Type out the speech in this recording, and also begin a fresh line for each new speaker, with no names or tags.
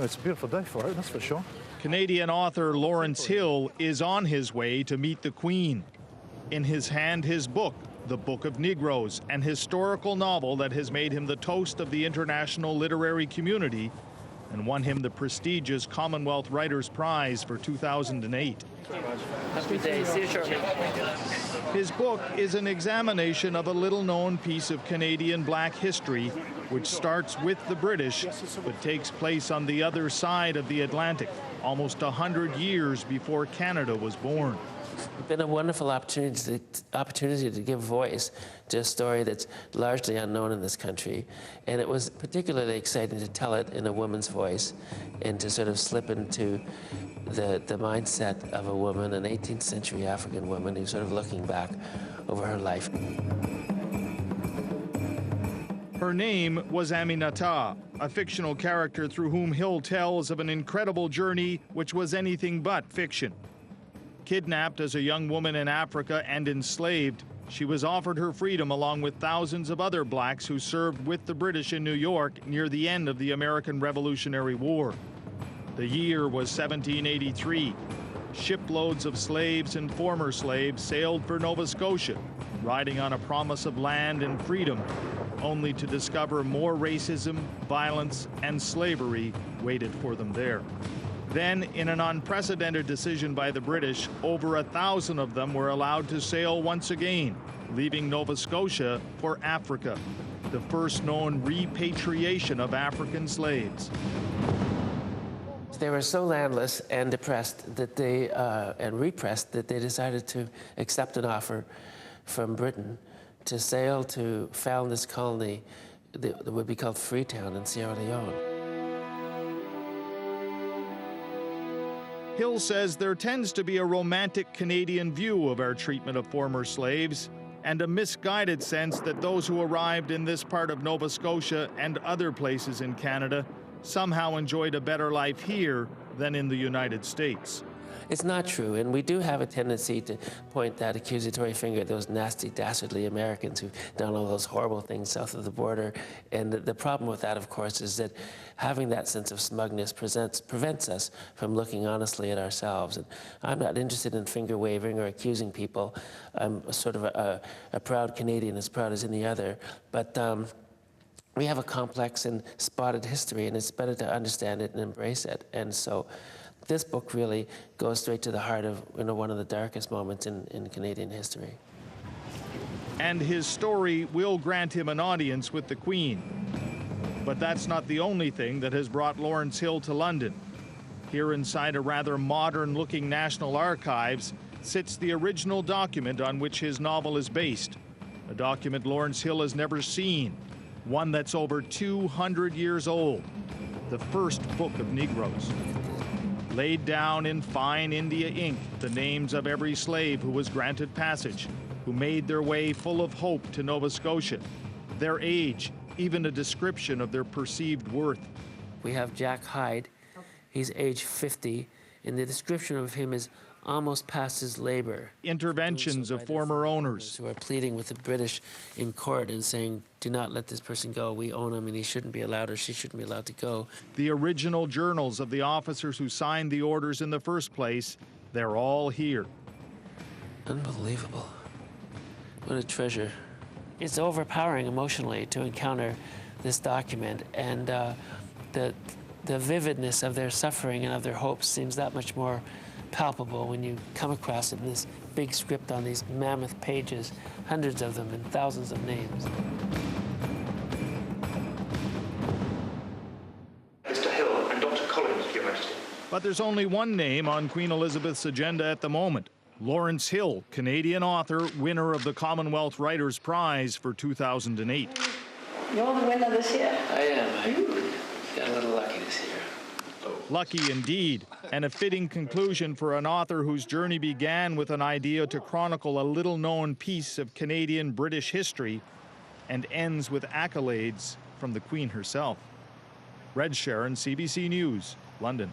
it's a beautiful day for it, that's for sure.
Canadian author Lawrence Hill is on his way to meet the Queen. In his hand, his book, The Book of Negroes, an historical novel that has made him the toast of the international literary community and won him the prestigious Commonwealth Writers' Prize for 2008.
Happy day. See you shortly.
His book is an examination of a little-known piece of Canadian black history, which starts with the British, but takes place on the other side of the Atlantic, almost 100 years before Canada was born.
It's been a wonderful opportunity to give voice to a story that's largely unknown in this country. And it was particularly exciting to tell it in a woman's voice and to sort of slip into the mindset of a woman, an 18th century African woman who's sort of looking back over her life.
Her name was Aminata, a fictional character through whom Hill tells of an incredible journey which was anything but fiction. Kidnapped as a young woman in Africa and enslaved, she was offered her freedom along with thousands of other blacks who served with the British in New York near the end of the American Revolutionary War. The year was 1783. Shiploads of slaves and former slaves sailed for Nova Scotia, riding on a promise of land and freedom, only to discover more racism, violence, and slavery waited for them there. Then, in an unprecedented decision by the British, over 1,000 of them were allowed to sail once again, leaving Nova Scotia for Africa, the first known repatriation of African slaves.
They were so landless and depressed that they, and repressed, that they decided to accept an offer from Britain to sail to found this colony that would be called Freetown in Sierra Leone.
Hill says there tends to be a romantic Canadian view of our treatment of former slaves and a misguided sense that those who arrived in this part of Nova Scotia and other places in Canada somehow enjoyed a better life here than in the United States.
It's not true, and we do have a tendency to point that accusatory finger at those nasty, dastardly Americans who've done all those horrible things south of the border. And the problem with that, of course, is that having that sense of smugness prevents us from looking honestly at ourselves. And I'm not interested in finger-waving or accusing people. I'm sort of a proud Canadian, as proud as any other. But we have a complex and spotted history, and it's better to understand it and embrace it. And so this book really goes straight to the heart of one of the darkest moments in Canadian history.
And his story will grant him an audience with the Queen. But that's not the only thing that has brought Lawrence Hill to London. Here inside a rather modern-looking National Archives sits the original document on which his novel is based, a document Lawrence Hill has never seen, one that's over 200 years old, the first Book of Negroes. Laid down in fine India ink, the names of every slave who was granted passage, who made their way full of hope to Nova Scotia, their age, even a description of their perceived worth.
We have Jack Hyde. He's age 50, and the description of him is almost past his labor.
Interventions of former owners
who are pleading with the British in court and saying, do not let this person go. We own him and he shouldn't be allowed, or she shouldn't be allowed to go.
The original journals of the officers who signed the orders in the first place, they're all here.
Unbelievable. What a treasure. It's overpowering emotionally to encounter this document, and the vividness of their suffering and of their hopes seems that much more palpable when you come across it in this big script on these mammoth pages, hundreds of them and thousands of names.
Mr. Hill and Dr. Collins, Your Majesty.
But there's only one name on Queen Elizabeth's agenda at the moment: Lawrence Hill, Canadian author, winner of the Commonwealth Writers' Prize for 2008.
You're the winner this year?
I am. I got a little lucky this year.
Lucky indeed, and a fitting conclusion for an author whose journey began with an idea to chronicle a little-known piece of Canadian-British history and ends with accolades from the Queen herself. Red Sharon, CBC News, London.